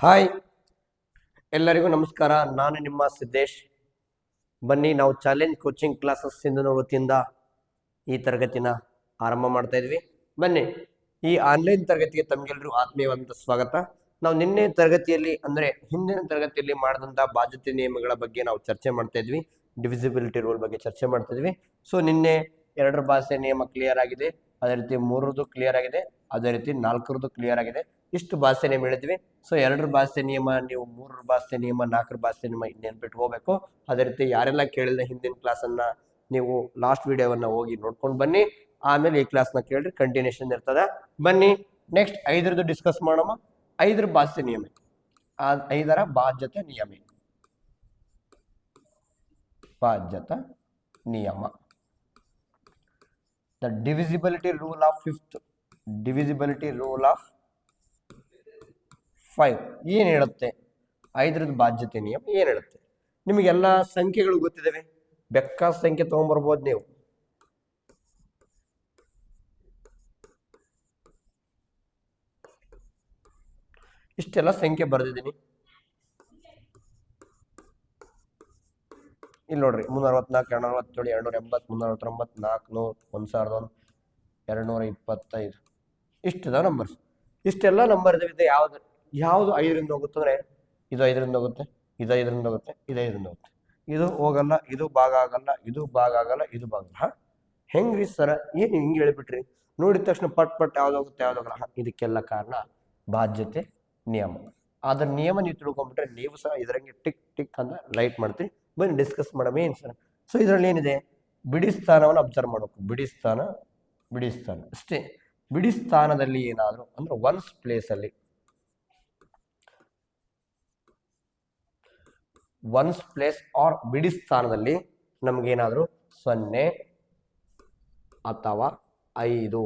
Hi, ಎಲ್ಲರಿಗೂ ನಮಸ್ಕಾರ. ನಾನು ನಿಮ್ಮ ಸಿದ್ದೇಶ್. ಬನ್ನಿ, ನಾವು ಚಾಲೆಂಜ್ ಕೋಚಿಂಗ್ ಕ್ಲಾಸಸ್ ಸಿಂಧುನ ವತಿಯಿಂದ ಈ ತರಗತಿನ ಆರಂಭ ಮಾಡ್ತಾ ಇದ್ವಿ. ಬನ್ನಿ, ಈ ಆನ್ಲೈನ್ ತರಗತಿಗೆ ತಮಗೆಲ್ಲರೂ ಆತ್ಮೀಯವಾದಂಥ ಸ್ವಾಗತ. ನಾವು ನಿನ್ನೆ ತರಗತಿಯಲ್ಲಿ ಅಂದರೆ ಹಿಂದಿನ ತರಗತಿಯಲ್ಲಿ ಮಾಡಿದಂಥ ಬಾಧ್ಯತೆ ನಿಯಮಗಳ ಬಗ್ಗೆ ನಾವು ಚರ್ಚೆ ಮಾಡ್ತಾ ಇದ್ವಿ. ಡಿವಿಸಿಬಿಲಿಟಿ ರೂಲ್ ಬಗ್ಗೆ ಚರ್ಚೆ ಮಾಡ್ತಾ ಇದ್ವಿ. ಸೊ ನಿನ್ನೆ 2 ಭಾಷೆ ನಿಯಮ ಕ್ಲಿಯರ್ ಆಗಿದೆ, ಅದೇ ರೀತಿ 3ರದ್ದು ಕ್ಲಿಯರ್ ಆಗಿದೆ, ಅದೇ ರೀತಿ 4ರದ್ದು ಕ್ಲಿಯರ್ ಆಗಿದೆ. ಇಷ್ಟು ಭಾಷೆ ನಿಯಮ ಹೇಳಿದ್ವಿ. ಸೊ 2 ಭಾಷೆ ನಿಯಮ, ನೀವು 3 ಭಾಷೆ ನಿಯಮ, 4 ಭಾಷೆ ನಿಯಮ ನೆನ್ಪಿಟ್ಕೋಬೇಕು. ಅದೇ ರೀತಿ ಯಾರೆಲ್ಲ ಕೇಳಿದ ಹಿಂದಿನ ಕ್ಲಾಸನ್ನ ನೀವು ಲಾಸ್ಟ್ ವಿಡಿಯೋವನ್ನ ಹೋಗಿ ನೋಡ್ಕೊಂಡು ಬನ್ನಿ. ಆಮೇಲೆ ಈ ಕ್ಲಾಸ್ನ ಕೇಳ್ರಿ, ಕಂಟಿನ್ಯೂಷನ್ ಇರ್ತದೆ. ಬನ್ನಿ, ನೆಕ್ಸ್ಟ್ 5ರದ್ದು ಡಿಸ್ಕಸ್ ಮಾಡೋಣ. 5 ಭಾಷೆ ನಿಯಮ, 5ರ ಬಾಧ್ಯತೆ ನಿಯಮ. ಬಾಧ್ಯತ ನಿಯಮ, the divisibility rule of 5th, divisibility rule of 5 ಏನು ಹೇಳುತ್ತೆ? 5ರದ್ದು ಬಾಧ್ಯತೆ ನಿಯಮ ಏನು ಹೇಳುತ್ತೆ? ನಿಮಗೆಲ್ಲ ಸಂಖ್ಯೆಗಳು ಗೊತ್ತಿದ್ದಾವೆ, ಬೇಕಾದ ಸಂಖ್ಯೆ ತಗೊಂಡ್ಬರ್ಬೋದು ನೀವು. ಇಷ್ಟೆಲ್ಲ ಸಂಖ್ಯೆ ಬರೆದಿದ್ದೀನಿ. ಇಲ್ಲಿ ನೋಡ್ರಿ, 364, 267, 280, 389, 400, 1001, 225 ಇಷ್ಟಿದಾವೆ ನಂಬರ್ಸ್. ಇಷ್ಟೆಲ್ಲ ನಂಬರ್ ಇದಾವೆ. ಯಾವುದು 5ರಿಂದ ಹೋಗುತ್ತೆ ಅಂದರೆ ಇದು 5ರಿಂದ ಹೋಗುತ್ತೆ, ಇದು 5ರಿಂದ ಹೋಗುತ್ತೆ, ಇದು 5ರಿಂದ ಹೋಗುತ್ತೆ. ಇದು ಹೋಗಲ್ಲ, ಇದು ಭಾಗ ಆಗಲ್ಲ, ಇದು ಭಾಗ ಆಗಲ್ಲ, ಇದು ಭಾಗ ಆಗಲ್ಲ. ಹೆಂಗ್ರಿ ಸರ, ಏನು ಹಿಂಗೆ ಹೇಳಿಬಿಟ್ರಿ? ನೋಡಿದ ತಕ್ಷಣ ಪಟ್ ಯಾವ್ದೋಗುತ್ತೆ ಯಾವ್ದಾಗಲ್ಲ. ಇದಕ್ಕೆಲ್ಲ ಕಾರಣ ಬಾಧ್ಯತೆ ನಿಯಮ. ಅದ್ರ ನಿಯಮ ನೀವು ತಿಳ್ಕೊಂಡ್ಬಿಟ್ರೆ ನೀವು ಸಹ ಇದರಂಗೆ ಟಿಕ್ ಟಿಕ್ ಅಂತ ಲೈಟ್ ಮಾಡ್ತೀರಿ. ಬನ್ನಿ ಡಿಸ್ಕಸ್ ಮಾಡೋಣ ಏನು ಸರ್. ಸೊ ಇದರಲ್ಲಿ ಏನಿದೆ? ಬಿಡಿ ಸ್ಥಾನವನ್ನು ಅಬ್ಸರ್ವ್ ಮಾಡಬೇಕು. ಬಿಡಿ ಸ್ಥಾನ ಅಷ್ಟೇ. ಬಿಡಿ ಸ್ಥಾನದಲ್ಲಿ ಏನಾದರೂ ಅಂದ್ರೆ ಒನ್ಸ್ ಪ್ಲೇಸಲ್ಲಿ, ಒನ್ಸ್ ಪ್ಲೇಸ್ ಆರ್ ಬಿಡಿ ಸ್ಥಾನದಲ್ಲಿ ನಮಗೇನಾದರೂ 0 ಅಥವಾ 5,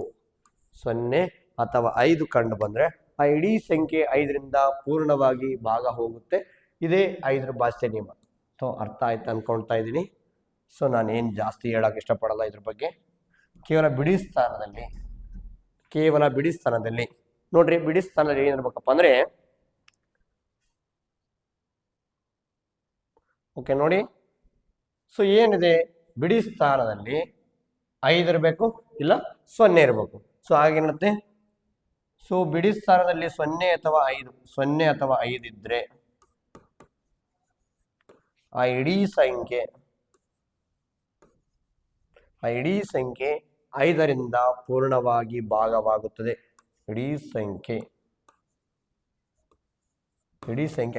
0 ಅಥವಾ 5 ಕಂಡು ಬಂದರೆ ಆ ಇಡೀ ಸಂಖ್ಯೆ 5ರಿಂದ ಪೂರ್ಣವಾಗಿ ಭಾಗ ಹೋಗುತ್ತೆ. ಇದೇ 5ರ ಭಾಷೆ ನಿಯಮ. ಸೊ ಅರ್ಥ ಆಯ್ತು ಅನ್ಕೊಳ್ತಾ ಇದ್ದೀನಿ. ಸೊ ನಾನೇನು ಜಾಸ್ತಿ ಹೇಳಕ್ಕೆ ಇಷ್ಟಪಡಲ್ಲ ಇದ್ರ ಬಗ್ಗೆ. ಕೇವಲ ಬಿಡಿ ಸ್ಥಾನದಲ್ಲಿ ನೋಡ್ರಿ, ಬಿಡಿ ಸ್ಥಾನದಲ್ಲಿ ಏನಿರ್ಬೇಕಪ್ಪ ಅಂದ್ರೆ, ಓಕೆ ನೋಡಿ. ಸೊ ಏನಿದೆ? ಬಿಡಿ ಸ್ಥಾನದಲ್ಲಿ 5 ಇರಬೇಕು, ಇಲ್ಲ 0 ಇರಬೇಕು. ಸೊ ಹಾಗೇನತ್ತೆ? ಸೊ ಬಿಡಿ ಸ್ಥಾನದಲ್ಲಿ 0 ಅಥವಾ 5 ಇದ್ರೆ ಆ ಇಡೀ ಸಂಖ್ಯೆ 5ರಿಂದ ಪೂರ್ಣವಾಗಿ ಭಾಗವಾಗುತ್ತದೆ. ಇಡೀ ಸಂಖ್ಯೆ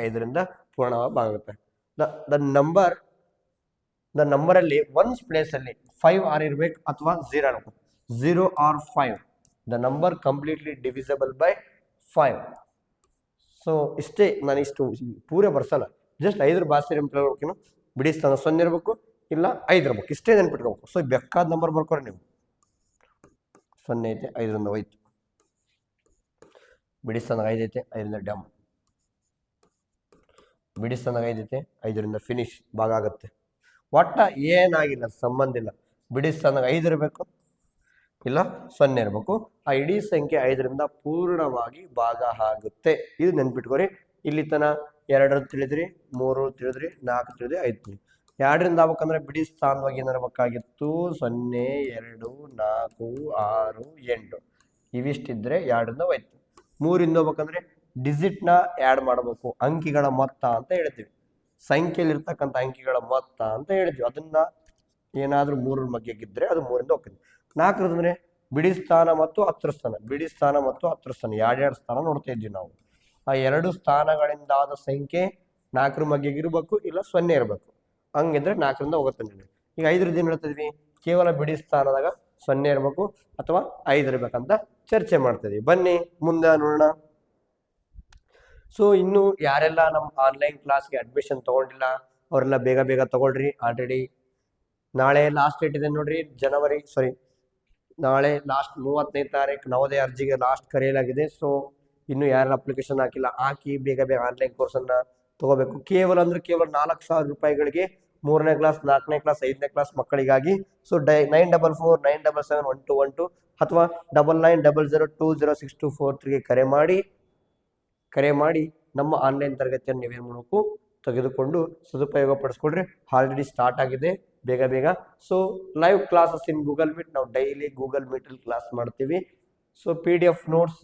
5ರಿಂದ ಪೂರ್ಣವಾಗಿ ಭಾಗವಾಗುತ್ತೆ. ದ ನಂಬರ್ ಅಲ್ಲಿ ಒನ್ಸ್ ಪ್ಲೇಸ್ ಅಲ್ಲಿ 5 ಆರ್ ಇರ್ಬೇಕು ಅಥವಾ 0 ಇರಬೇಕು. 0 or 5, the number completely divisible by 5. So ಇಷ್ಟೇ, ನಾನು ಇಷ್ಟು ಪೂರ ಬರ್ಸಲ್ಲ, ಜಸ್ಟ್ 5ರ ಭಾಷೆ ನೆನಪಿಟ್ಕೋಬೇಕು. ಬಿಡಿ ಸ್ಥಾನ 0 ಇರಬೇಕು, ಇಲ್ಲ 5 ಇರಬೇಕು, ಇಷ್ಟೇ ನೆನ್ಪಿಟ್ಕೋಬೇಕು. ಸೊ ಬೇಕಾದ ನಂಬರ್ ಬರ್ಕೋರಿ ನೀವು. 0 ಐತೆ, 5ರಿಂದ ಹೋಯ್ತು. ಬಿಡಿ ಸ್ಥಾನ 5 ಐತೆ, 5ರಿಂದ ಡಮ್. ಬಿಡಿ ಸ್ಥಾನ 5 ಐತೆ, 5ರಿಂದ ಫಿನಿಶ್, ಭಾಗ ಆಗುತ್ತೆ. ಒಟ್ಟ ಏನಾಗಿಲ್ಲ, ಸಂಬಂಧ ಇಲ್ಲ. ಬಿಡಿ ಸ್ಥಾನ 5 ಇರಬೇಕು, ಇಲ್ಲ 0 ಇರಬೇಕು. ಆ ಇಡೀ ಸಂಖ್ಯೆ 5ರಿಂದ ಪೂರ್ಣವಾಗಿ ಭಾಗ ಆಗುತ್ತೆ. ಇದು ನೆನ್ಪಿಟ್ಕೋರಿ. ಇಲ್ಲಿ ತನ 2 ತಿಳಿದ್ರಿ, 3 ತಿಳಿದ್ರಿ, 4 ತಿಳಿದ್ರಿ, 5 ತಿಳಿದ್ರಿ. 2ರಿಂದ ಆಗ್ಬೇಕಂದ್ರೆ ಬಿಡಿ ಸ್ಥಾನವಾಗಿ ಏನಿರಬೇಕಾಗಿತ್ತು? 0, 2, 4, 6, 8 ಇವಿಷ್ಟಿದ್ರೆ 2ರಿಂದ ಹೋಯ್ತು. 3ರಿಂದ ಹೋಗ್ಬೇಕಂದ್ರೆ ಡಿಜಿಟ್ನ ಆ್ಯಡ್ ಮಾಡಬೇಕು. ಅಂಕಿಗಳ ಮೊತ್ತ ಅಂತ ಹೇಳ್ತೀವಿ, ಸಂಖ್ಯೆಯಲ್ಲಿ ಇರ್ತಕ್ಕಂಥ ಅಂಕಿಗಳ ಮೊತ್ತ ಅಂತ ಹೇಳ್ತೀವಿ. ಅದನ್ನ ಏನಾದ್ರೂ 3ರ ಬಗ್ಗೆ ಇದ್ರೆ ಅದು 3ರಿಂದ ಹೋಗ್ತದೆ. 4ರಂದ್ರೆ ಬಿಡಿ ಸ್ಥಾನ ಮತ್ತು ಹತ್ರ ಸ್ಥಾನ, ಬಿಡಿ ಸ್ಥಾನ ಮತ್ತು ಹತ್ರ ಸ್ಥಾನ, 2 ಸ್ಥಾನ ನೋಡ್ತಾ ಇದ್ವಿ ನಾವು. ಆ 2 ಸ್ಥಾನಗಳಿಂದಾದ ಸಂಖ್ಯೆ 4ರ ಬಗ್ಗೆ ಇರಬೇಕು, ಇಲ್ಲ 0 ಇರಬೇಕು. ಹಂಗಿದ್ರೆ 4ರಿಂದ ಹೋಗುತ್ತೆ. ಈಗ 5ರದ್ದು ಏನ್ ಹೇಳ್ತಿದ್ವಿ? ಕೇವಲ ಬಿಡಿ ಸ್ಥಾನದಾಗ 0 ಇರಬೇಕು ಅಥವಾ 5 ಇರ್ಬೇಕಂತ ಚರ್ಚೆ ಮಾಡ್ತಿದ್ವಿ. ಬನ್ನಿ ಮುಂದೆ ನೋಡೋಣ. ಸೊ ಇನ್ನು ಯಾರೆಲ್ಲ ನಮ್ಮ ಆನ್ಲೈನ್ ಕ್ಲಾಸ್ಗೆ ಅಡ್ಮಿಷನ್ ತಗೊಂಡಿಲ್ಲ ಅವರೆಲ್ಲ ಬೇಗ ತಗೊಳ್ರಿ. ಆಲ್ರೆಡಿ ನಾಳೆ ಲಾಸ್ಟ್ ಡೇಟ್ ಇದೆ ನೋಡ್ರಿ, ನಾಳೆ ಲಾಸ್ಟ್ 35ನೇ ತಾರೀಕು ನವೋದಯ ಅರ್ಜಿಗೆ ಲಾಸ್ಟ್ ಕರೆಯಲಾಗಿದೆ. ಸೊ ಇನ್ನು ಯಾರು ಅಪ್ಲಿಕೇಶನ್ ಹಾಕಿಲ್ಲ, ಹಾಕಿ ಬೇಗ ಆನ್ಲೈನ್ ಕೋರ್ಸನ್ನು ತಗೋಬೇಕು. ಕೇವಲ 4,000 ರೂಪಾಯಿಗಳಿಗೆ 3ನೇ ಕ್ಲಾಸ್, 4ನೇ ಕ್ಲಾಸ್, 5ನೇ ಕ್ಲಾಸ್ ಮಕ್ಕಳಿಗಾಗಿ. ಸೊ 9449771212 ಅಥವಾ 9900206243 ಕರೆ ಮಾಡಿ ನಮ್ಮ ಆನ್ಲೈನ್ ತರಗತಿಯನ್ನು ನೀವೇನು ಮಾಡಬೇಕು ತೆಗೆದುಕೊಂಡು ಸದುಪಯೋಗ ಪಡಿಸ್ಕೊಡ್ರಿ. ಆಲ್ರೆಡಿ ಸ್ಟಾರ್ಟ್ ಆಗಿದೆ ಬೇಗ ಬೇಗ. So live classes in Google meet, ನಾವು ಡೈಲಿ ಗೂಗಲ್ ಮೀಟಲ್ಲಿ ಕ್ಲಾಸ್ ಮಾಡ್ತೀವಿ. ಸೊ PDF ನೋಟ್ಸ್,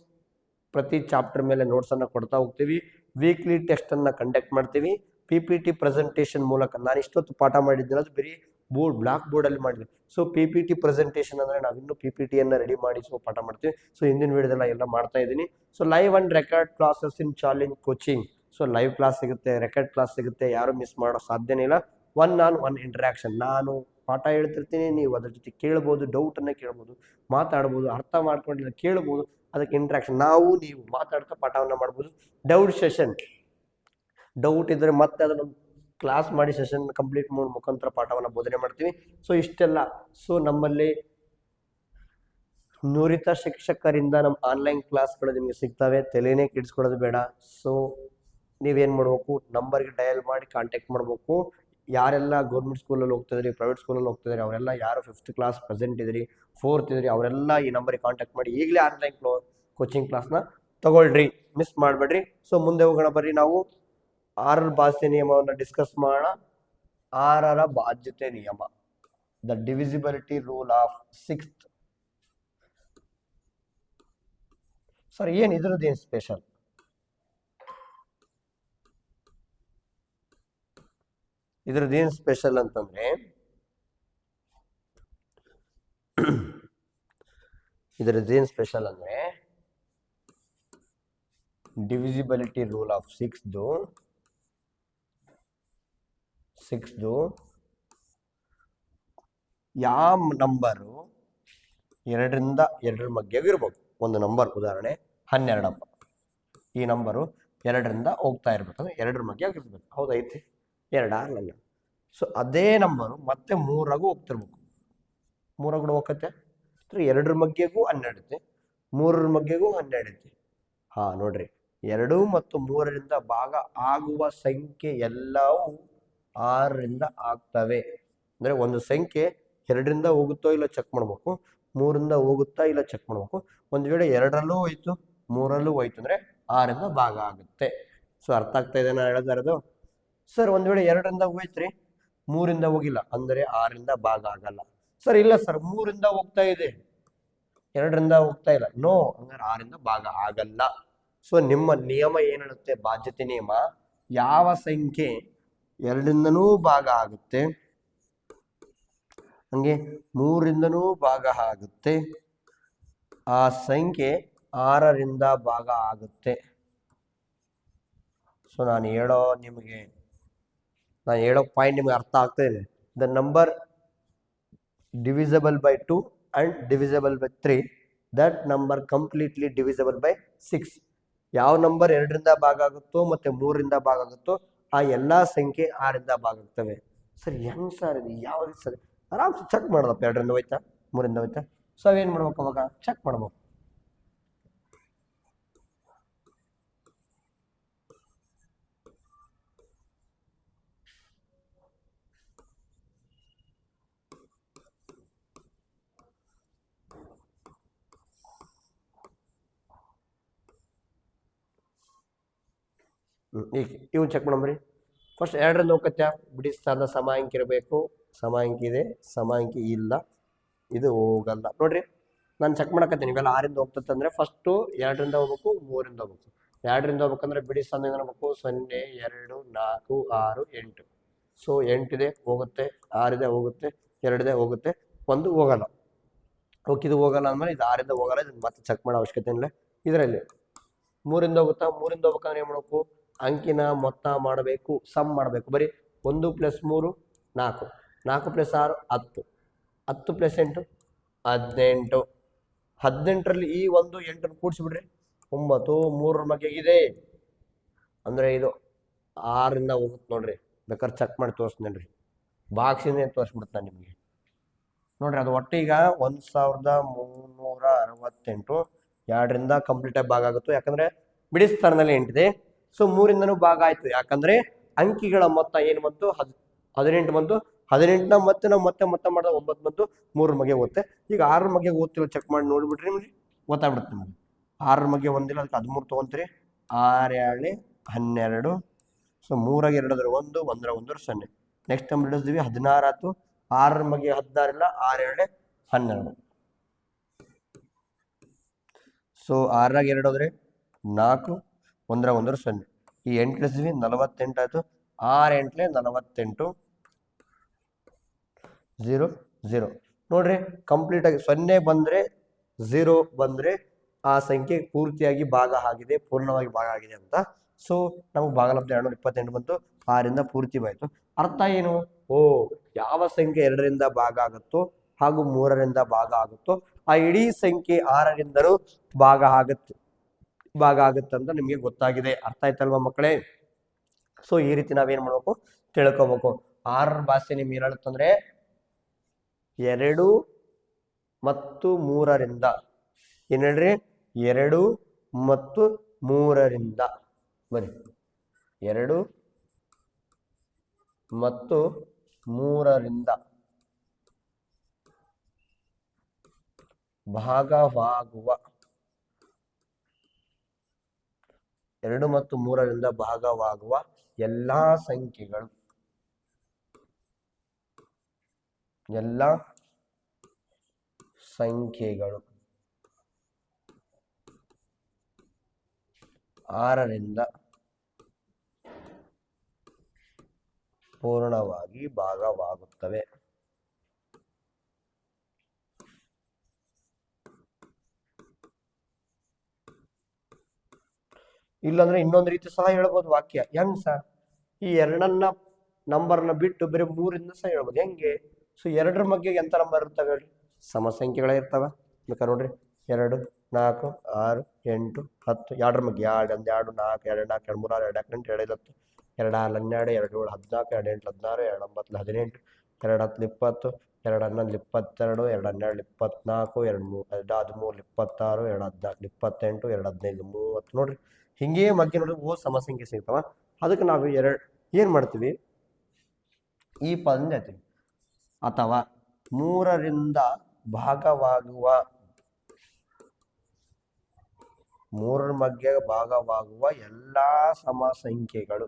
ಪ್ರತಿ ಚಾಪ್ಟರ್ ಮೇಲೆ ನೋಟ್ಸನ್ನು ಕೊಡ್ತಾ ಹೋಗ್ತೀವಿ. ವೀಕ್ಲಿ ಟೆಸ್ಟನ್ನು ಕಂಡಕ್ಟ್ ಮಾಡ್ತೀವಿ. PPT ಪ್ರೆಸೆಂಟೇಷನ್ ಮೂಲಕ ನಾನು ಇಷ್ಟೊತ್ತು ಪಾಠ ಮಾಡಿದ್ದಿಲ್ಲ, ಅದು ಬರೀ ಬ್ಲಾಕ್ ಬೋರ್ಡಲ್ಲಿ ಮಾಡಿದ್ವಿ. ಸೊ PPT ಪ್ರೆಸೆಂಟೇಷನ್ ಅಂದರೆ ನಾವಿನ್ನೂ PPTಯನ್ನು ರೆಡಿ ಮಾಡಿ ಸೊ ಪಾಠ ಮಾಡ್ತೀವಿ. ಸೊ ಹಿಂದಿನ ವಿಡಿಯೋದೆಲ್ಲ ಎಲ್ಲ ಮಾಡ್ತಾ ಇದ್ದೀನಿ. So live and record classes in challenge coaching. So live class ಸಿಗುತ್ತೆ, ರೆಕಾರ್ಡ್ ಕ್ಲಾಸ್ ಸಿಗುತ್ತೆ, ಯಾರು ಮಿಸ್ ಮಾಡೋ ಸಾಧ್ಯನೇ ಇಲ್ಲ. 1-on-1 ಇಂಟ್ರಾಕ್ಷನ್, ನಾನು ಪಾಠ ಹೇಳ್ತಿರ್ತೀನಿ, ನೀವು ಅದ್ರ ಜೊತೆ ಕೇಳ್ಬೋದು, ಡೌಟನ್ನು ಕೇಳ್ಬೋದು, ಮಾತಾಡ್ಬೋದು, ಅರ್ಥ ಮಾಡ್ಕೊಂಡಿಲ್ಲ ಕೇಳ್ಬೋದು, ಅದಕ್ಕೆ ಇಂಟ್ರಾಕ್ಷನ್, ನಾವು ನೀವು ಮಾತಾಡ್ತಾ ಪಾಠವನ್ನು ಮಾಡ್ಬೋದು. ಡೌಟ್ ಸೆಷನ್, ಡೌಟ್ ಇದ್ದರೆ ಮತ್ತೆ ಅದನ್ನು ಕ್ಲಾಸ್ ಮಾಡಿ ಸೆಷನ್ ಕಂಪ್ಲೀಟ್ ಮಾಡೋ ಮುಖಾಂತರ ಪಾಠವನ್ನು ಬೋಧನೆ ಮಾಡ್ತೀವಿ. ಸೊ ಇಷ್ಟೆಲ್ಲ ಸೊ ನಮ್ಮಲ್ಲಿ ನುರಿತ ಶಿಕ್ಷಕರಿಂದ ನಮ್ಮ ಆನ್ಲೈನ್ ಕ್ಲಾಸ್ಗಳು ನಿಮಗೆ ಸಿಗ್ತವೆ, ತಲೆನೇ ಕೆಡಿಸ್ಕೊಳ್ಳೋದು ಬೇಡ. ಸೊ ನೀವೇನು ಮಾಡಬೇಕು, ನಂಬರ್ಗೆ ಡಯಲ್ ಮಾಡಿ ಕಾಂಟ್ಯಾಕ್ಟ್ ಮಾಡಬೇಕು. ಯಾರೆಲ್ಲ ಗೌರ್ಮೆಂಟ್ ಸ್ಕೂಲಲ್ಲಿ ಹೋಗ್ತಿದ್ರಿ, ಪ್ರೈವೇಟ್ ಸ್ಕೂಲಲ್ಲಿ ಹೋಗ್ತಿದ್ರಿ, ಅವರೆಲ್ಲ ಯಾರು 5th ಕ್ಲಾಸ್ ಪ್ರೆಸೆಂಟ್ ಇದ್ರಿ, 4th ಇದ್ರಿ, ಅವರೆಲ್ಲ ಈ ನಂಬರಿಗೆ ಕಾಂಟ್ಯಾಕ್ಟ್ ಮಾಡಿ ಈಗಲೇ ಆನ್ಲೈನ್ ಕೋಚಿಂಗ್ ಕ್ಲಾಸ್ನ ತಗೊಳ್ರಿ, ಮಿಸ್ ಮಾಡಬೇಡ್ರಿ. ಸೊ ಮುಂದೆ ಹೋಗೋಣ ಬರ್ರಿ, ನಾವು 6ರ ಬಾಧ್ಯತೆ ನಿಯಮವನ್ನು ಡಿಸ್ಕಸ್ ಮಾಡೋಣ. 6ರ ಬಾಧ್ಯತೆ ನಿಯಮ, the divisibility rule of 6th. Sir ಏನು ಇದ್ರದ್ದೇನು ಸ್ಪೆಷಲ್? ಇದ್ರದ್ದೇನು ಸ್ಪೆಷಲ್ ಅಂತಂದ್ರೆ, ಇದ್ರದ್ದೇನು ಸ್ಪೆಷಲ್ ಅಂದ್ರೆ ಡಿವಿಸಿಬಿಲಿಟಿ ರೂಲ್ ಆಫ್ 6ದು ಯಾವ ನಂಬರು 2ರಿಂದ 2ರ ಮಧ್ಯೆ ಇರ್ಬೇಕು. ಒಂದು ನಂಬರ್ ಉದಾಹರಣೆ 12 ಅಪ್ಪ, ಈ ನಂಬರು 2ರಿಂದ ಹೋಗ್ತಾ ಇರ್ಬೇಕಂದ್ರೆ 2ರ ಮಧ್ಯೆ ಆಗಿರ್ಬೇಕು. ಹೌದೈತಿ, 2 ಸೊ ಅದೇ ನಂಬರು ಮತ್ತೆ 3ರಾಗೂ ಹೋಗ್ತಿರ್ಬೇಕು. 3 ಹೋಗತ್ತೆ, 2ರ ಮಧ್ಯೆಗೂ 12 ಐತಿ, 3ರ ಮಧ್ಯೆಗೂ 12 ಐತಿ. ಹಾ ನೋಡ್ರಿ, 2 ಮತ್ತು 3ರಿಂದ ಭಾಗ ಆಗುವ ಸಂಖ್ಯೆ ಎಲ್ಲವೂ 6ರಿಂದ ಆಗ್ತವೆ. ಅಂದ್ರೆ ಒಂದು ಸಂಖ್ಯೆ 2ರಿಂದ ಹೋಗುತ್ತೋ ಇಲ್ಲ ಚೆಕ್ ಮಾಡ್ಬೇಕು, 3ರಿಂದ ಹೋಗುತ್ತಾ ಇಲ್ಲ ಚೆಕ್ ಮಾಡ್ಬೇಕು. ಒಂದು ವೇಳೆ 2ರಲ್ಲೂ ಹೋಯ್ತು 3ರಲ್ಲೂ ಹೋಯ್ತು ಅಂದ್ರೆ 6ರಿಂದ ಭಾಗ ಆಗುತ್ತೆ. ಸೊ ಅರ್ಥ ಆಗ್ತಾ ಇದೆ ನಾ ಹೇಳ್ತಾ ಇರೋದು? ಸರ್ ಒಂದು ವೇಳೆ 2ರಿಂದ ಹೋಯ್ತ್ರಿ 3ರಿಂದ ಹೋಗಿಲ್ಲ ಅಂದ್ರೆ 6ರಿಂದ ಭಾಗ ಆಗಲ್ಲ. ಸರ್ ಇಲ್ಲ ಸರ್ 3ರಿಂದ ಹೋಗ್ತಾ ಇದೆ 2ರಿಂದ ಹೋಗ್ತಾ ಇಲ್ಲ, ನೋ, ಹಂಗಾರೆ 6ರಿಂದ ಭಾಗ ಆಗಲ್ಲ. ಸೊ ನಿಮ್ಮ ನಿಯಮ ಏನ್ ಹೇಳುತ್ತೆ, ಬಾಧ್ಯತೆ ನಿಯಮ, ಯಾವ ಸಂಖ್ಯೆ 2ರಿಂದನೂ ಭಾಗ ಆಗುತ್ತೆ ಹಂಗೆ 3ರಿಂದನೂ ಭಾಗ ಆಗುತ್ತೆ, ಆ ಸಂಖ್ಯೆ 6ರಿಂದ ಭಾಗ ಆಗುತ್ತೆ. ಸೊ ನಾನು ಹೇಳೋ ಪಾಯಿಂಟ್ ನಿಮಗೆ ಅರ್ಥ ಆಗ್ತಾ ಇದೆ. The number divisible by 2 and divisible by 3, that number completely divisible by 6. ಯಾವ ನಂಬರ್ 2ರಿಂದ ಭಾಗ ಆಗುತ್ತೋ ಮತ್ತೆ 3ರಿಂದ ಭಾಗ ಆಗುತ್ತೋ ಆ ಎಲ್ಲಾ ಸಂಖ್ಯೆ 6ರಿಂದ ಭಾಗ ಆಗ್ತವೆ. ಸರ್ ಹೆಂಗ್ ಸರ್ ಇದು, ಯಾವ್ದು ಸರ್? ಆರಾಮ್ಸೆ ಚೆಕ್ ಮಾಡೋದಪ್ಪ, 2ರಿಂದ ಹೋಯ್ತಾ 3ರಿಂದ ಹೋಯ್ತಾ. ಸೊ ಏನ್ ಮಾಡ್ಬೇಕು, ಅವಾಗ ಚೆಕ್ ಮಾಡ್ಬೇಕು. ಈಗ ಇವ್ನು ಚೆಕ್ ಮಾಡಮ್ರಿ. ಫಸ್ಟ್ 2ರಿಂದ ಹೋಗತ್ಯ, ಬಿಡಿ ಸ್ಥಾನದ ಸಮ ಅಂಕಿ ಇರಬೇಕು, ಸಮ ಅಂಕಿ ಇದೆ, ಸಮ ಅಂಕಿ ಇಲ್ಲ, ಇದು ಹೋಗಲ್ಲ. ನೋಡ್ರಿ ನಾನು ಚೆಕ್ ಮಾಡಕತ್ತೀನಿ, ಇವೆಲ್ಲ 6ರಿಂದ ಹೋಗ್ತಂದ್ರೆ ಫಸ್ಟು 2ರಿಂದ ಹೋಗ್ಬೇಕು, 3ರಿಂದ ಹೋಗ್ಬೇಕು. 2ರಿಂದ ಹೋಗ್ಬೇಕಂದ್ರೆ ಬಿಡಿ ಸ್ಥಾನದಿಂದ ಹೋಗ್ಬೇಕು, 0, 2, 4, 6, 8. ಸೊ 8 ಇದೆ ಹೋಗುತ್ತೆ, 6 ಇದೆ ಹೋಗುತ್ತೆ, 2 ಇದೆ ಹೋಗುತ್ತೆ, 1 ಹೋಗಲ್ಲ. ಓಕೆ, ಇದು ಹೋಗಲ್ಲ ಅಂದ್ಮೇಲೆ ಇದು 6ರಿಂದ ಹೋಗಲ್ಲ, ಇದನ್ನ ಮತ್ತೆ ಚೆಕ್ ಮಾಡೋ ಅವಶ್ಯಕತೆ ಇಲ್ಲ. ಇದರಲ್ಲಿ 3ರಿಂದ ಹೋಗುತ್ತಾ, 3ರಿಂದ ಹೋಗ್ಬೇಕಂದ್ರೆ ಏನು ಮಾಡಬೇಕು, ಅಂಕಿನ ಮೊತ್ತ ಮಾಡಬೇಕು, ಸಮ್ ಮಾಡಬೇಕು. ಬರೀ 1 + 3 4, 4 + 6 10, 10 + 8 18, 18ರಲ್ಲಿ ಈ 1 8 ಕೂಡಿಸ್ಬಿಡ್ರಿ 9, 3ರ ಮಧ್ಯೆ ಇದೆ ಅಂದ್ರೆ ಇದು 6ರಿಂದ ಹೋಗುತ್ತೆ. ನೋಡ್ರಿ ಬೇಕಾದ್ರೆ ಚೆಕ್ ಮಾಡಿ ತೋರಿಸ್ತೀನಿ, ಬಾಕ್ಸಿಂದ ತೋರಿಸ್ಬಿಡ್ತಾನೆ ನಿಮಗೆ. ನೋಡ್ರಿ ಅದು ಒಟ್ಟು ಈಗ 1368, 2ರಿಂದ ಕಂಪ್ಲೀಟಾಗಿ ಭಾಗ ಆಗುತ್ತೆ, ಯಾಕಂದ್ರೆ ಬಿಡಿ ಸ್ಥಾನದಲ್ಲಿ 8 ಇದೆ. ಸೊ 3ರಿಂದನೂ ಭಾಗ ಆಯ್ತು, ಯಾಕಂದ್ರೆ ಅಂಕಿಗಳ ಮೊತ್ತ ಏನು ಬಂತು, 18 ಬಂತು. 18ನ ಮತ್ತೆ ನಾವು ಮತ್ತೆ ಮಾಡಿದಾಗ 9 ಬಂತು, 3ರ ಮಧ್ಯೆ ಹೋಗುತ್ತೆ. ಈಗ 6ರ ಮಧ್ಯೆ ಓದ್ತಿಲ್ಲ, ಚೆಕ್ ಮಾಡಿ ನೋಡ್ಬಿಟ್ರಿ ನಿಮ್ಗೆ ಗೊತ್ತಾಗ್ಬಿಡುತ್ತೆ ನಿಮಗೆ. 6ರ ಮಧ್ಯೆ ಒಂದಿಲ್ಲ, ಅದಕ್ಕೆ 13 ತೊಗೊಂತೀರಿ, 6 2 12. ಸೊ 3 2 1 1 1 0. ನೆಕ್ಸ್ಟ್ ನಂಬರ್ ಇಡಿದ್ವಿ 16 ಆಯ್ತು. 6 ಮಗೆ 16 ಇಲ್ಲ, 6 2 12. ಸೊ 6 2 4 1 1 0. ಈ 8 ಇಳಿದ್ವಿ 48 ಆಯ್ತು. 6 8 48 0 0. ನೋಡ್ರಿ ಕಂಪ್ಲೀಟ್ ಆಗಿ 0 ಬಂದ್ರೆ 0 ಬಂದ್ರೆ ಆ ಸಂಖ್ಯೆ ಪೂರ್ತಿಯಾಗಿ ಭಾಗ ಆಗಿದೆ, ಪೂರ್ಣವಾಗಿ ಭಾಗ ಆಗಿದೆ ಅಂತ. ಸೊ ನಮಗೆ ಭಾಗಲಬ್ಧ 228 ಬಂತು. 6ರಿಂದ ಪೂರ್ತಿ ಬಾಯ್ತು. ಅರ್ಥ ಏನು? ಓ, ಯಾವ ಸಂಖ್ಯೆ 2ರಿಂದ ಭಾಗ ಆಗುತ್ತೋ ಹಾಗೂ 3ರಿಂದ ಭಾಗ ಆಗುತ್ತೋ ಆ ಇಡೀ ಸಂಖ್ಯೆ 6ರಿಂದಲೂ ಭಾಗ ಆಗುತ್ತೆ ಅಂತ ನಿಮಗೆ ಗೊತ್ತಾಗಿದೆ. ಅರ್ಥ ಆಯ್ತಲ್ವಾ ಮಕ್ಕಳೇ? ಸೊ ಈ ರೀತಿ ನಾವೇನ್ ಮಾಡ್ಬೇಕು, ತಿಳ್ಕೊಬೇಕು. 6ರ ಭಾಷೆ ನಿಮ್ಗೆ ಏನ್ ಹೇಳುತ್ತಂದ್ರೆ 2 ಮತ್ತು 3ರಿಂದ ಏನ್ ಹೇಳ್ರಿ, 2 ಮತ್ತು 3ರಿಂದ ಬನ್ನಿ, 2 ಮತ್ತು 3ರಿಂದ ಭಾಗವಾಗುವ 2 ಮತ್ತು 3ರಿಂದ ಭಾಗವಾಗುವ ಎಲ್ಲಾ ಸಂಖ್ಯೆಗಳು ಸಂಖ್ಯೆಗಳು 6ರಿಂದ ಪೂರ್ಣವಾಗಿ ಭಾಗವಾಗುತ್ತವೆ. ಇಲ್ಲಾಂದ್ರೆ ಇನ್ನೊಂದು ರೀತಿ ಸಹ ಹೇಳ್ಬೋದು ವಾಕ್ಯ. ಹೆಂಗ್ ಸರ್? ಈ 2ನ್ನ ನಂಬರ್ನ ಬಿಟ್ಟು ಬರೀ 3ರಿಂದ ಸಹ ಹೇಳ್ಬೋದು. ಹೆಂಗೆ? ಸೊ 2ರ ಬಗ್ಗೆ ಎಂತ ನಂಬರ್ ಇರ್ತವೆ ಹೇಳ್ರಿ? ಸಮ ಸಂಖ್ಯೆಗಳೇ ಇರ್ತಾವ. ಬೇಕಾದ್ರೆ ನೋಡ್ರಿ 2 4 6 8 10. 2ರ ಬಗ್ಗೆ 2 1 2 4 2 4 2 3 6 2 8 2 10 2 6 12 2 6 12 2 7 14 2 8 16 2 9 18 2 10 20 2 11 22 2 12 24 2 13 26 2 14 28 2 15 30. ನೋಡ್ರಿ ಹಿಂಗೆ ಮಗ್ಗೆ ನೋಡ್ರಿ ಓ ಸಮ ಸಂಖ್ಯೆ ಸಿಗ್ತಾವ. ಅದಕ್ಕೆ ನಾವು ಏನ್ ಮಾಡ್ತೀವಿ, ಈ ಪದ ಹೇಳ್ತೀವಿ ಅಥವಾ 3ರಿಂದ ಭಾಗವಾಗುವ 3ರ ಬಗ್ಗೆ ಭಾಗವಾಗುವ ಎಲ್ಲಾ ಸಮ ಸಂಖ್ಯೆಗಳು.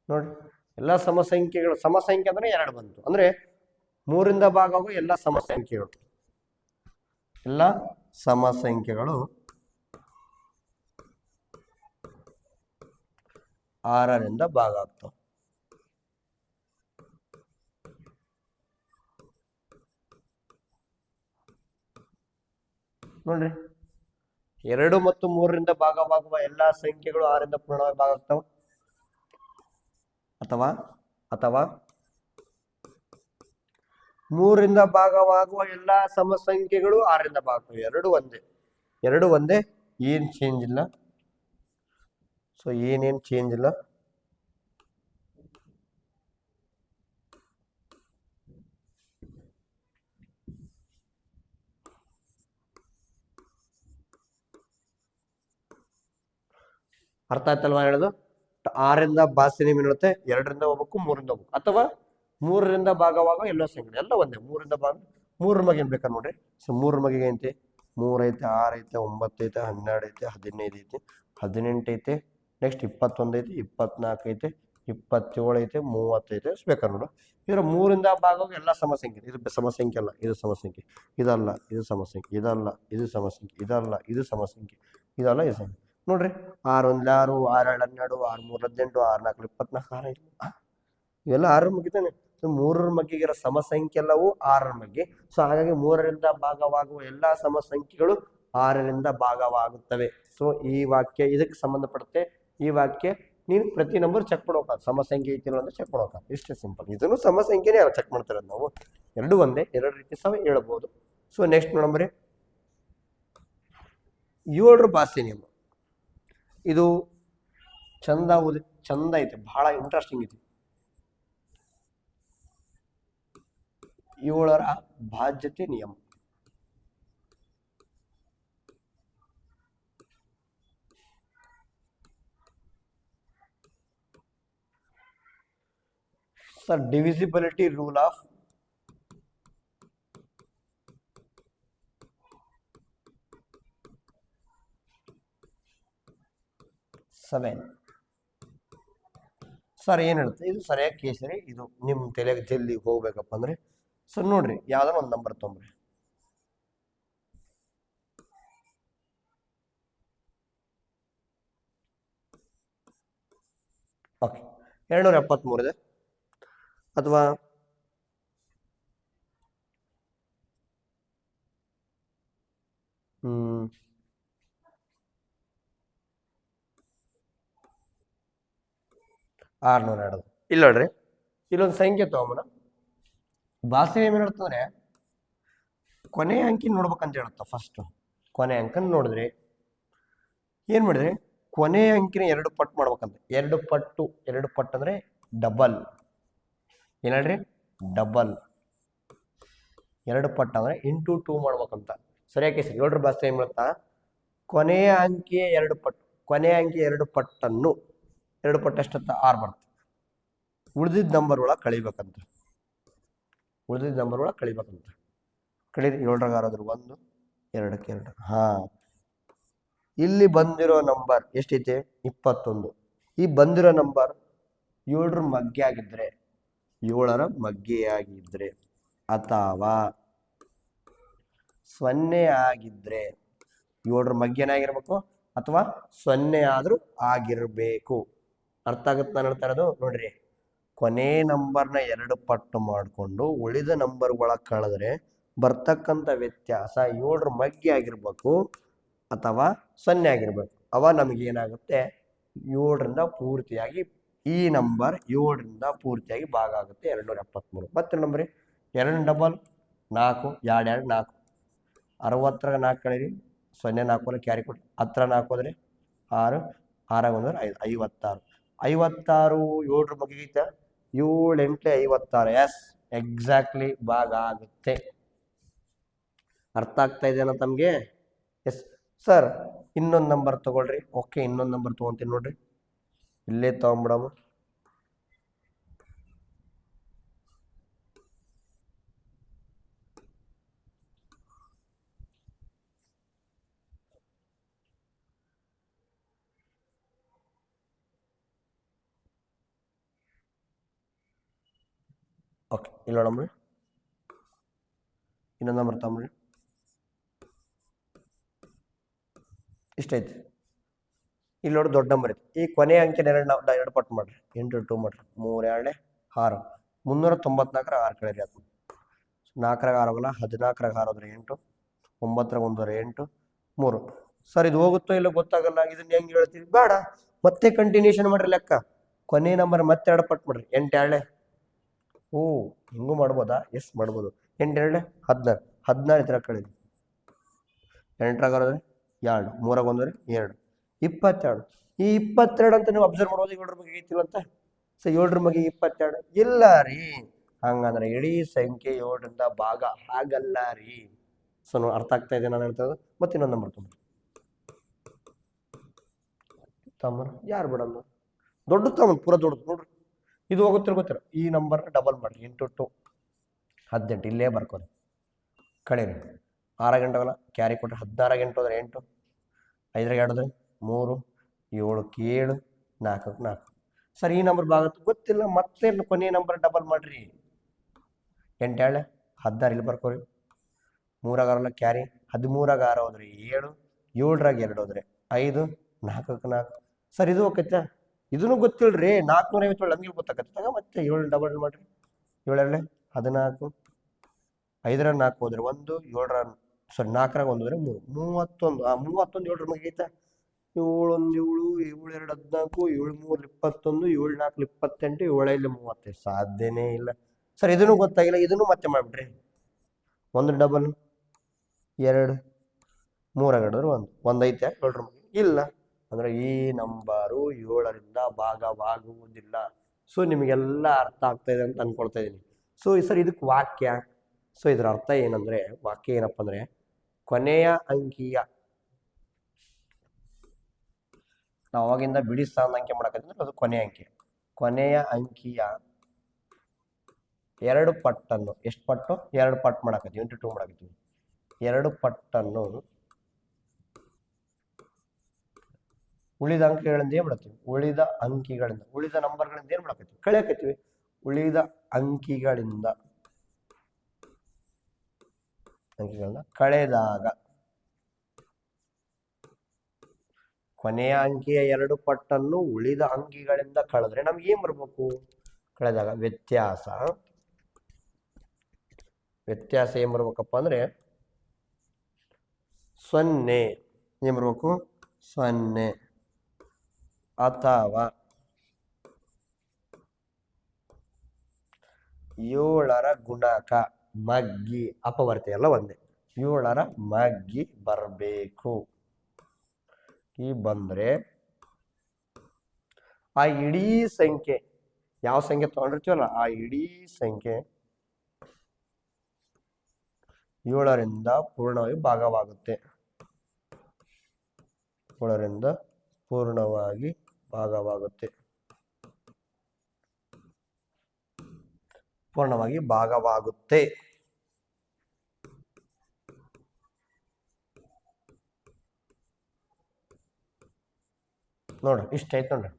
ನೋಡ್ರಿ ಎಲ್ಲಾ ಸಮ ಸಂಖ್ಯೆಗಳು, ಸಮ ಸಂಖ್ಯೆ ಅಂದ್ರೆ 2 ಬಂತು ಅಂದ್ರೆ 3ರಿಂದ ಭಾಗವಾಗುವ ಎಲ್ಲಾ ಸಮ ಸಂಖ್ಯೆಗಳು, ಎಲ್ಲಾ ಸಮ ಸಂಖ್ಯೆಗಳು 6ರಿಂದ ಭಾಗ ಆಗ್ತಾವ. ನೋಡ್ರಿ 2 ಮತ್ತು 3ರಿಂದ ಭಾಗವಾಗುವ ಎಲ್ಲಾ ಸಂಖ್ಯೆಗಳು 6ರಿಂದ ಪೂರ್ಣವಾಗಿ ಭಾಗ ಆಗ್ತಾವ. ಅಥವಾ 3ರಿಂದ ಭಾಗವಾಗುವ ಎಲ್ಲಾ ಸಮ ಸಂಖ್ಯೆಗಳು 6ರಿಂದ ಭಾಗ ಆಗ್ತವೆ. ಎರಡು ಒಂದೇ, ಏನ್ ಚೇಂಜ್ ಇಲ್ಲ. ಸೊ ಏನೇನ್ ಚೇಂಜ್ ಇಲ್ಲ. ಅರ್ಥ ಆಯ್ತಲ್ವಾ ಹೇಳೋದು? 6ರಿಂದ ಭಾಷೆ ಏನಿರುತ್ತೆ, 2ರಿಂದ ಹೋಗ್ಬೇಕು, 3ರಿಂದ ಹೋಗ್ಬೇಕು. ಅಥವಾ 3ರಿಂದ ಭಾಗವಾಗ ಎಲ್ಲ ಸಂಖ್ಯೆ ಎಲ್ಲ ಒಂದೇ. 3ರಿಂದ ಭಾಗ 3ರ ಮಗೆ ಏನ್ ಬೇಕಾ ನೋಡ್ರಿ. ಸೊ 3ರ ಮಗೆ ಐತಿ 3 ಐತೆ, 6 ಐತೆ, 9 ಐತೆ, 12 ಐತೆ, 15 ಐತೆ, 18 ಐತೆ, ನೆಕ್ಸ್ಟ್ 21 ಐತೆ, 24 ಐತೆ, 27 ಐತೆ, 30 ಐತೆ. ಬೇಕಾ ನೋಡು. ಇದ್ರ 3ರಿಂದ ಭಾಗವಾಗ ಎಲ್ಲ ಸಮಸಂಖ್ಯೆ. ಇದು ಸಮಸಂಖ್ಯೆ ಅಲ್ಲ, ಇದು ಸಮಸಂಖ್ಯೆ. ಇದಲ್ಲ, ಇದು ಸಮಸಂಖ್ಯೆ. ಇದಲ್ಲ, ಇದು ಸಮಸಂಖ್ಯೆ. ಇದಲ್ಲ, ಇದು ಸಮಸಂಖ್ಯೆ. ಇದಲ್ಲ, ಇದು ಸಮಸಂಖ್ಯೆ. ನೋಡ್ರಿ 6 1 6 6 2 12 6 3 18 6 4 24 6 5 ಇವೆಲ್ಲ 6ರ ಮಗ್ಗಿತಾನೆ. ಸೊ 3ರ ಮಗ್ಗಿಗಿರೋ ಸಮ ಸಂಖ್ಯೆ ಎಲ್ಲವೂ 6ರ ಮಗ್ಗಿ. ಸೊ ಹಾಗಾಗಿ 3ರಿಂದ ಭಾಗವಾಗುವ ಎಲ್ಲಾ ಸಮ ಸಂಖ್ಯೆಗಳು 6ರಿಂದ ಭಾಗವಾಗುತ್ತವೆ. ಸೊ ಈ ವಾಕ್ಯ ಇದಕ್ಕೆ ಸಂಬಂಧಪಡುತ್ತೆ. ಈ ವಾಕ್ಯ ನೀವು ಪ್ರತಿ ನಂಬರ್ ಚೆಕ್ ಮಾಡ್ಬೇಕು, ಸಮ ಸಂಖ್ಯೆ ಐತಿಲ್ಲ ಅಂತ ಚೆಕ್ ಮಾಡ್ಬೇಕು. ಇಷ್ಟೇ ಸಿಂಪಲ್. ಇದನ್ನು ಸಮ ಸಂಖ್ಯೆನೇ ಚೆಕ್ ಮಾಡ್ತಾರೆ ನಾವು. 2 ಒಂದೇ, 2 ರೀತಿ ಸಹ ಹೇಳ್ಬೋದು. ಸೊ ನೆಕ್ಸ್ಟ್ ನೋಡಂಬರಿ 7ರ ಭಾಷೆ ನಿಯಮ. ಇದು ಚಂದ ಐತೆ, ಬಹಳ ಇಂಟ್ರೆಸ್ಟಿಂಗ್ ಐತಿ. 7ರ ಭಾಜ್ಯತೆ ನಿಯಮ. Sir divisibility rule of 7. Sir ಏನು ಹೇಳುತ್ತೆ ಇದು ಸರಿಯಾಗಿ ಕೇಸರಿ. ಇದು ನಿಮ್ಮ ತಲೆಗೆ ಜಲ್ದಿ ಹೋಗ್ಬೇಕಪ್ಪ ಅಂದ್ರೆ ಸರ್ ನೋಡ್ರಿ ಯಾವ್ದಾರ ಒಂದು ನಂಬರ್ ತೊಗೊಂಬ್ರಿ. ಓಕೆ 273 ಇದೆ ಅಥವಾ 602. ಇಲ್ಲ ನೋಡ್ರಿ ಇಲ್ಲೊಂದು ಸಂಖ್ಯೆ ತಗೊಂಬನ. ಭಾಷೆ ಏನ್ ಹೇಳ್ತಂದ್ರೆ ಕೊನೆ ಅಂಕಿ ನೋಡ್ಬೇಕಂತ ಹೇಳುತ್ತ. ಫಸ್ಟ್ ಕೊನೆ ಅಂಕನ ನೋಡಿದ್ರಿ ಏನ್ ಮಾಡಿದ್ರಿ, ಕೊನೆ ಅಂಕಿನ 2 ಪಟ್ಟು ಮಾಡ್ಬೇಕಂತ. 2 ಪಟ್ಟು ಅಂದ್ರೆ ಡಬಲ್. ಏನ್ ಹೇಳ್ರಿ, ಡಬಲ್. 2 ಪಟ್ಟು ಅಂದ್ರೆ ಇಂಟು 2 ಮಾಡ್ಬೇಕಂತ. ಸರಿಯಾಗಿ ಸರಿ 7ರ ಭಾಷೆ ಏನ್ ಮಾಡುತ್ತಾ, ಕೊನೆಯ ಅಂಕಿಯ 2 ಪಟ್ಟು, ಕೊನೆಯ ಅಂಕಿ 2 ಪಟ್ಟನ್ನು 2 ಪಟ್ಟು ಎಷ್ಟತ್ತ 6 ಬರ್ತದೆ. ಉಳಿದಿದ್ದ ನಂಬರ್ ಒಳಗೆ ಕಳಿಬೇಕಂತ. ಉಳಿದಿದ್ದ ನಂಬರ್ ಒಳಗೆ ಕಳಿಬೇಕಂತ. ಕಳೀರಿ 7ರಾಗ 6 1 2ಕ್ಕೆ 2. ಹಾ ಇಲ್ಲಿ ಬಂದಿರೋ ನಂಬರ್ ಎಷ್ಟೈತೆ 21. ಈ ಬಂದಿರೋ ನಂಬರ್ 7ರ ಮಗ್ಗೆ ಆಗಿದ್ರೆ, 7ರ ಮಗ್ಗೆ ಆಗಿದ್ರೆ ಅಥವಾ 0 ಆಗಿದ್ರೆ, 7ರ ಮಗ್ಗೆನಾಗಿರ್ಬೇಕು ಅಥವಾ 0 ಆದ್ರೂ ಆಗಿರ್ಬೇಕು. ಅರ್ಥ ಆಗುತ್ತೆ ನಾನು ಹೇಳ್ತಾ ಇರೋದು. ನೋಡ್ರಿ, ಕೊನೆ ನಂಬರ್ನ 2 ಪಟ್ಟು ಮಾಡಿಕೊಂಡು ಉಳಿದ ನಂಬರ್ ಒಳಗೆ ಕಳೆದ್ರೆ ಬರ್ತಕ್ಕಂಥ ವ್ಯತ್ಯಾಸ 7ರ ಮಗ್ಗೆ ಆಗಿರ್ಬೇಕು ಅಥವಾ 0 ಆಗಿರ್ಬೇಕು. ಅವ ನಮಗೆ ಏನಾಗುತ್ತೆ, 7ರಿಂದ ಪೂರ್ತಿಯಾಗಿ ಈ ನಂಬರ್ 7ರಿಂದ ಪೂರ್ತಿಯಾಗಿ ಭಾಗ ಆಗುತ್ತೆ 273. ಮತ್ತೆ ನಂಬರ್ 2 ಡಬಲ್ 4, 2 2 4. 60ರಾಗ 4 ಕಳೀರಿ, 0 4 ಕ್ಯಾರಿ ಕೊಡಿ. 10ರ 4 ಹೋದ್ರೆ 6, 6 1 56. 56 7ರ ಬಗ್ಗೆ ಐತೆ. 7 8 56. ಎಸ್, ಎಕ್ಸಾಕ್ಟ್ಲಿ ಭಾಗ ಆಗುತ್ತೆ. ಅರ್ಥ ಆಗ್ತಾ ಇದೆಯಲ್ಲ ತಮಗೆ? Yes sir. ಇನ್ನೊಂದು ನಂಬರ್ ತಗೊಳ್ರಿ. ಓಕೆ, ಇನ್ನೊಂದು ನಂಬರ್ ತಗೊಂತೀನಿ ನೋಡ್ರಿ. ಇಲ್ಲೇ ತಗೊಂಬಿಡಮ್ಮ. ಓಕೆ, ಇಲ್ಲಿ ನೋಡಮ್ರಿ. ಇನ್ನೊಂದು ನಂಬರ್ ತಗೊಂಬ್ರಿ. ಇಷ್ಟೈತಿ. ಇಲ್ಲಿ ನೋಡಿ ದೊಡ್ಡ ನಂಬರ್ ಐತಿ. ಈ ಕೊನೆ ಅಂಕೆ 2 ಪಟ್ಟು ಮಾಡ್ರಿ. 8 2 ಮಾಡ್ರಿ. 3 2 6. 394 6 ಕಳೀರಿ. ಅದು 4ರಾಗ 6 ಹೋಗಲ್ಲ. 14ರಾಗ 6 ಹೋದ್ರೆ 8, 9ರಾಗ 1 ಹೋದ್ರೆ 8 3. ಸರ್ ಇದು ಹೋಗುತ್ತೋ ಇಲ್ಲ ಗೊತ್ತಾಗಲ್ಲ. ಇದನ್ನ ಹೆಂಗೆ ಹೇಳ್ತೀವಿ? ಬೇಡ, ಮತ್ತೆ ಕಂಟಿನ್ಯೂಷನ್ ಮಾಡ್ರಿ. ಲೆಕ್ಕ ಕೊನೆ ನಂಬರ್ ಮತ್ತೆ 2 ಪಟ್ಟು ಮಾಡ್ರಿ. 8 2. ಓ, ಹಿಂಗೂ ಮಾಡ್ಬೋದಾ? ಎಸ್ ಮಾಡ್ಬೋದು. 8 2 16. 16 ಇತರ ಕಳೀರಿ. 8ರಾಗ 6 ಹೋದ್ರೆ 2, 3ರಾಗ 1 ಹೋದ್ರೆ 2, 22. ಈ 22 ಅಂತ ನೀವು ಅಬ್ಸರ್ವ್ ಮಾಡ್ಬೋದು. 7ರ ಬಗ್ಗೆ ಐತಿಲ್ಲ ಅಂತ. ಸೊ 7ರ ಬಗ್ಗೆ 22 ಇಲ್ಲ ರೀ. ಹಂಗಂದ್ರೆ ಇಡೀ ಸಂಖ್ಯೆ 7ರಿಂದ ಭಾಗ ಹಾಗಲ್ಲ ರೀ. ಸೊ ಅರ್ಥ ಆಗ್ತಾ ಇದೆ ನಾನು ಹೇಳ್ತಾ ಇರೋದು. ಮತ್ತೆ ಇನ್ನೊಂದು ನಂಬರ್ ತಮ್ಮ ಯಾರು ಬಿಡಲ್ಲ. ದೊಡ್ಡ ತಮ್ಮ ಪೂರ ದೊಡ್ಡದು ನೋಡ್ರಿ. ಇದು ಗೊತ್ತಿರ ಈ ನಂಬರ್ ಡಬಲ್ ಮಾಡ್ರಿ. 8 2 18. ಇಲ್ಲೇ ಬರ್ಕೋರಿ. ಕಳೀರಿ. 6 ಗಂಟೆಗಲ್ಲ ಕ್ಯಾರಿ ಕೊಟ್ರೆ 16 8 ಹೋದ್ರೆ 8, 5ರಾಗ 2 ಹೋದ್ರೆ 3, 7ಕ್ಕೆ 7, 4ಕ್ಕೆ 4. ಸರ್ ಈ ನಂಬರ್ ಭಾಗ ಗೊತ್ತಿಲ್ಲ. ಮತ್ತೆ ಕೊನೆಯ ನಂಬರ್ ಡಬಲ್ ಮಾಡ್ರಿ. 8 2 16. ಇಲ್ಲಿ ಬರ್ಕೋರಿ. 3ರಾಗ 6 ಕ್ಯಾರಿ. 13ರಾಗ 6 ಹೋದ್ರೆ 7, 7ರಾಗ 2 ಹೋದ್ರೆ 5, 4ಕ್ಕೆ 4. ಸರ್ ಇದು ಹೋಗೈತೆ. ಇದನ್ನು ಗೊತ್ತಿಲ್ರಿ. 457 ನಮಗೆ ಗೊತ್ತಾಗತ್ತೆ. ಮತ್ತೆ 7 ಡಬಲ್ ಮಾಡ್ರಿ. 7 2 14. 5ರಾಗ 4 ಹೋದ್ರೆ 1, 4ರಾಗ 1 ಹೋದ್ರೆ 3, 31. 31 7ರ ಬಗ್ಗೆ ಐತೆ. 7 1 7, 7 2 14, 7 3 21, 7 4 28, 7 5 35. ಸಾಧ್ಯನೇ ಇಲ್ಲ. ಸರ್ ಇದನ್ನು ಗೊತ್ತಾಗಿಲ್ಲ. ಇದನ್ನು ಮತ್ತೆ ಮಾಡ್ಬಿಡ್ರಿ. 1 ಡಬಲ್ 2, 3ರಾಗ 2 ಹೋದ್ರೆ 1 ಐತೆ 7ರ ಬಗ್ಗೆ ಇಲ್ಲ. ಅಂದ್ರೆ ಈ ನಂಬರು 7ರಿಂದ ಭಾಗವಾಗುವುದಿಲ್ಲ. ಸೊ ನಿಮಗೆಲ್ಲ ಅರ್ಥ ಆಗ್ತಾ ಇದೆ ಅಂತ ಅನ್ಕೊಳ್ತಾ ಇದ್ದೀನಿ. ಸೊ ಸರ್ ಇದಕ್ಕೆ ವಾಕ್ಯ. ಸೊ ಇದರ ಅರ್ಥ ಏನಂದ್ರೆ, ವಾಕ್ಯ ಏನಪ್ಪ ಅಂದ್ರೆ, ಕೊನೆಯ ಅಂಕಿಯ, ನಾವು ಅವಾಗಿಂದ ಬಿಡಿ ಸ್ಥಾನದ ಅಂಕೆ ಮಾಡಕತ್ತಿದ್ರೆ ಅದು ಕೊನೆಯ ಅಂಕೆ. ಕೊನೆಯ ಅಂಕಿಯ 2 ಪಟ್ಟನ್ನು, ಎಷ್ಟು ಪಟ್ಟು? 2 ಪಟ್ಟು ಮಾಡಕತ್ತೀವಿ. 8 2 ಮಾಡಕತ್ತೀವಿ. 2 ಪಟ್ಟನ್ನು ಉಳಿದ ಅಂಕಿಗಳಿಂದ ಏನು ಮಾಡ್ತೀವಿ? ಉಳಿದ ಅಂಕಿಗಳಿಂದ, ಉಳಿದ ನಂಬರ್ಗಳಿಂದ ಏನು ಮಾಡಕತ್ತೀವಿ? ಕಳೆಯಕತ್ತೀವಿ. ಉಳಿದ ಅಂಕಿಗಳಿಂದ ಕಳೆದಾಗ ಕೊನೆಯ ಅಂಕಿಯ 2 ಪಟ್ಟನ್ನು ಉಳಿದ ಅಂಕಿಗಳಿಂದ ಕಳೆದ್ರೆ ನಮ್ಗೆ ಏನ್ ಬರ್ಬೇಕು? ಕಳೆದಾಗ ವ್ಯತ್ಯಾಸ ಏನ್ ಬರ್ಬೇಕಪ್ಪ ಅಂದ್ರೆ 0 ಏನ್ ಬರ್ಬೇಕು? 0 ಅಥವಾ 7ರ ಗುಣಕ ಮಗ್ಗಿ ಅಪವರ್ತಿ ಎಲ್ಲ ಒಂದೇ. 7ರ ಮಗ್ಗಿ ಬರಬೇಕು. ಈ ಬಂದ್ರೆ ಆ ಇಡೀ ಸಂಖ್ಯೆ, ಯಾವ ಸಂಖ್ಯೆ ತಗೊಂಡಿರ್ತೀವಲ್ಲ ಆ ಇಡೀ ಸಂಖ್ಯೆ 7ರಿಂದ ಪೂರ್ಣವಾಗಿ ಭಾಗವಾಗುತ್ತೆ. 7ರಿಂದ ಪೂರ್ಣವಾಗಿ ಭಾಗವಾಗುತ್ತೆ. ಪೂರ್ಣವಾಗಿ ಭಾಗವಾಗುತ್ತೆ. ನೋಡ್ರಿ, ಇಷ್ಟ ಆಯ್ತು ನೋಡ್ರಿ.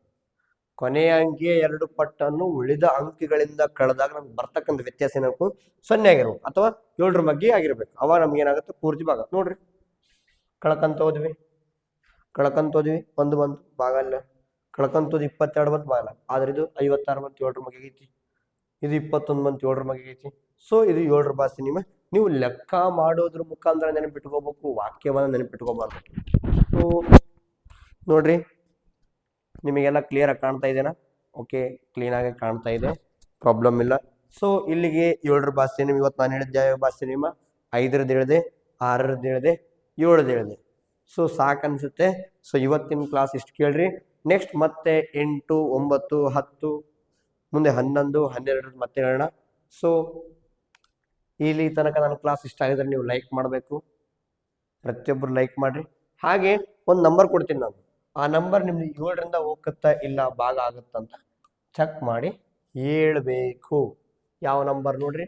ಕೊನೆಯ ಅಂಕಿಯ 2 ಪಟ್ಟನ್ನು ಉಳಿದ ಅಂಕಿಗಳಿಂದ ಕಳೆದಾಗ ನಮ್ಗೆ ಬರ್ತಕ್ಕಂಥ ವ್ಯತ್ಯಾಸ ಏನಬೇಕು? 0 ಆಗಿರ್ಬೇಕು ಅಥವಾ 7ರ ಬಗ್ಗೆ ಆಗಿರ್ಬೇಕು. ಅವ ನಮ್ಗೆ ಏನಾಗುತ್ತೆ? ಪೂರ್ತಿ ಭಾಗ. ನೋಡ್ರಿ, ಕಳ್ಕಂತ ಹೋದ್ವಿ, ಒಂದು ಬಂತು ಭಾಗ ಅಲ್ಲ, ಕಳ್ಕಂತೋದು 22 ಬಂತು ಭಾಗ ಅಲ್ಲ. ಆದ್ರೆ ಇದು 56 ಬಂತು 7ರ ಬಗ್ಗೆ ಆಗೈತಿ, ಇದು 21 ಬಂತು 7ರ ಬಗ್ಗೆ ಆಗೈತಿ. ಸೊ ಇದು 7ರ ಭಾಷೆ. ನೀವು ಲೆಕ್ಕ ಮಾಡೋದ್ರ ಮುಖಾಂತರ ನೆನಪಿಟ್ಕೋಬೇಕು, ವಾಕ್ಯವನ್ನ ನೆನಪಿಟ್ಕೋಬಾರ್ದು. ಸೊ ನೋಡ್ರಿ, ನಿಮಗೆಲ್ಲ ಕ್ಲಿಯರ್ ಆಗಿ ಕಾಣ್ತಾ ಇದೆನಾ? ಓಕೆ, ಕ್ಲೀನ್ ಆಗಿ ಕಾಣ್ತಾ ಇದೆ, ಪ್ರಾಬ್ಲಮ್ ಇಲ್ಲ. ಸೊ ಇಲ್ಲಿಗೆ 7ರ ಭಾಷೆ ಇವತ್ತು ನಾನು ಹೇಳಿದ್ದೆ. ಯಾವ ಭಾಷೆ? 5ರದ್ದು ಹೇಳಿದೆ, 6ರದ್ದು ಹೇಳಿದೆ, 7ರದ್ದು ಹೇಳಿದೆ. ಸೊ ಸಾಕನ್ಸುತ್ತೆ. ಸೊ ಇವತ್ತಿನ ಕ್ಲಾಸ್ ಇಷ್ಟು ಕೇಳ್ರಿ. ನೆಕ್ಸ್ಟ್ ಮತ್ತೆ 8, 9, 10 ಮುಂದೆ 11, 12 ಮತ್ತೆ ಹೇಳೋಣ. ಸೊ ಇಲ್ಲಿ ತನಕ ನನ್ನ ಕ್ಲಾಸ್ ಇಷ್ಟ ಆಗಿದ್ರೆ ನೀವು ಲೈಕ್ ಮಾಡಬೇಕು, ಪ್ರತಿಯೊಬ್ಬರು ಲೈಕ್ ಮಾಡ್ರಿ. ಹಾಗೆ ಒಂದು ನಂಬರ್ ಕೊಡ್ತೀನಿ ನಾನು, ಆ ನಂಬರ್ ನಿಮ್ದು 7ರಿಂದ ಹೋಗುತ್ತಾ ಇಲ್ಲ ಭಾಗ ಆಗುತ್ತಂತ ಚೆಕ್ ಮಾಡಿ ಹೇಳ್ಬೇಕು. ಯಾವ ನಂಬರ್ ನೋಡ್ರಿ?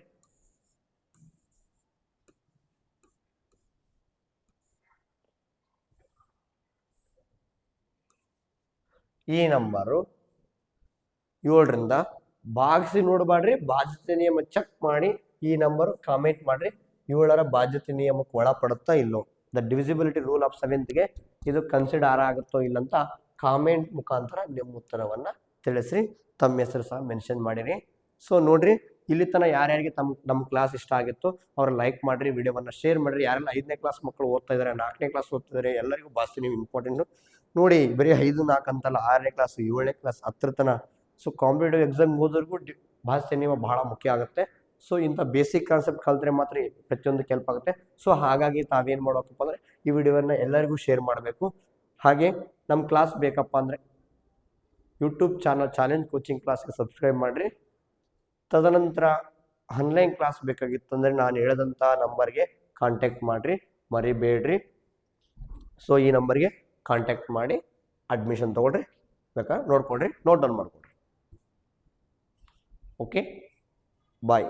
ಈ ನಂಬರು 7ರಿಂದ ಭಾಗಿಸಿ ನೋಡಬೇಡ್ರಿ, ಬಾಧ್ಯತೆ ನಿಯಮ ಚೆಕ್ ಮಾಡಿ ಈ ನಂಬರ್ ಕಾಮೆಂಟ್ ಮಾಡ್ರಿ. 7ರ ಬಾಧ್ಯತೆ ನಿಯಮಕ್ಕೆ ಒಳಪಡುತ್ತಾ ಇಲ್ಲೋ, ದ ಡಿವಿಸಿಬಿಲಿಟಿ ರೂಲ್ ಆಫ್ 7ಗೆ ಇದು ಕನ್ಸಿಡರ್ ಆಗುತ್ತೋ ಇಲ್ಲಂತ ಕಾಮೆಂಟ್ ಮುಖಾಂತರ ನಿಮ್ಮ ಉತ್ತರವನ್ನ ತಿಳಿಸ್ರಿ. ತಮ್ಮ ಹೆಸರು ಸಹ ಮೆನ್ಷನ್ ಮಾಡಿರಿ. ಸೊ ನೋಡ್ರಿ, ಇಲ್ಲಿ ತನಕ ಯಾರ್ಯಾರಿಗೆ ನಮ್ಮ ಕ್ಲಾಸ್ ಇಷ್ಟ ಆಗಿತ್ತು ಅವ್ರು ಲೈಕ್ ಮಾಡ್ರಿ, ವಿಡಿಯೋವನ್ನ ಶೇರ್ ಮಾಡ್ರಿ. ಯಾರೆಲ್ಲ 5ನೇ ಕ್ಲಾಸ್ ಮಕ್ಕಳು ಓದ್ತಾ ಇದಾರೆ, 4ನೇ ಕ್ಲಾಸ್ ಓದ್ತಿದ್ದಾರೆ, ಎಲ್ಲರಿಗೂ ಭಾಷೆ ನೀವು ಇಂಪಾರ್ಟೆಂಟ್ ನೋಡಿ. ಬರೀ 5, 4 ಅಂತಲ್ಲ, 6ನೇ ಕ್ಲಾಸ್, 7ನೇ ಕ್ಲಾಸ್, 10ರ ತನ. ಸೊ ಕಾಂಪಿಟೇಟಿವ್ ಎಕ್ಸಾಮ್ ಓದೋರ್ಗೂ ಭಾಷೆ ನೀವು ಬಹಳ ಮುಖ್ಯ ಆಗುತ್ತೆ. ಸೊ ಇಂಥ ಬೇಸಿಕ್ ಕಾನ್ಸೆಪ್ಟ್ ಕಲ್ತ್ರೆ ಮಾತ್ರ ಪ್ರತಿಯೊಂದು ಹೆಲ್ಪ್ ಆಗುತ್ತೆ. ಸೊ ಹಾಗಾಗಿ ತಾವೇನು ಮಾಡೋಕಪ್ಪ ಅಂದರೆ ಈ ವಿಡಿಯೋವನ್ನು ಎಲ್ಲರಿಗೂ ಶೇರ್ ಮಾಡಬೇಕು. ಹಾಗೆ ನಮ್ಮ ಕ್ಲಾಸ್ ಬೇಕಪ್ಪ ಅಂದರೆ ಯೂಟ್ಯೂಬ್ ಚಾನಲ್ ಚಾಲೆಂಜ್ ಕೋಚಿಂಗ್ ಕ್ಲಾಸ್ಗೆ ಸಬ್ಸ್ಕ್ರೈಬ್ ಮಾಡಿರಿ. ತದನಂತರ ಆನ್ಲೈನ್ ಕ್ಲಾಸ್ ಬೇಕಾಗಿತ್ತು ಅಂದರೆ ನಾನು ಹೇಳಿದಂಥ ನಂಬರ್ಗೆ ಕಾಂಟ್ಯಾಕ್ಟ್ ಮಾಡಿರಿ, ಮರಿಬೇಡ್ರಿ. ಸೊ ಈ ನಂಬರ್ಗೆ ಕಾಂಟ್ಯಾಕ್ಟ್ ಮಾಡಿ ಅಡ್ಮಿಷನ್ ತೊಗೊಳ್ರಿ, ಬೇಕಾ ನೋಡ್ಕೊಳ್ರಿ, ನೋಟ್ ಡೌನ್ ಮಾಡ್ಕೊಳ್ರಿ. ಓಕೆ, ಬಾಯ್.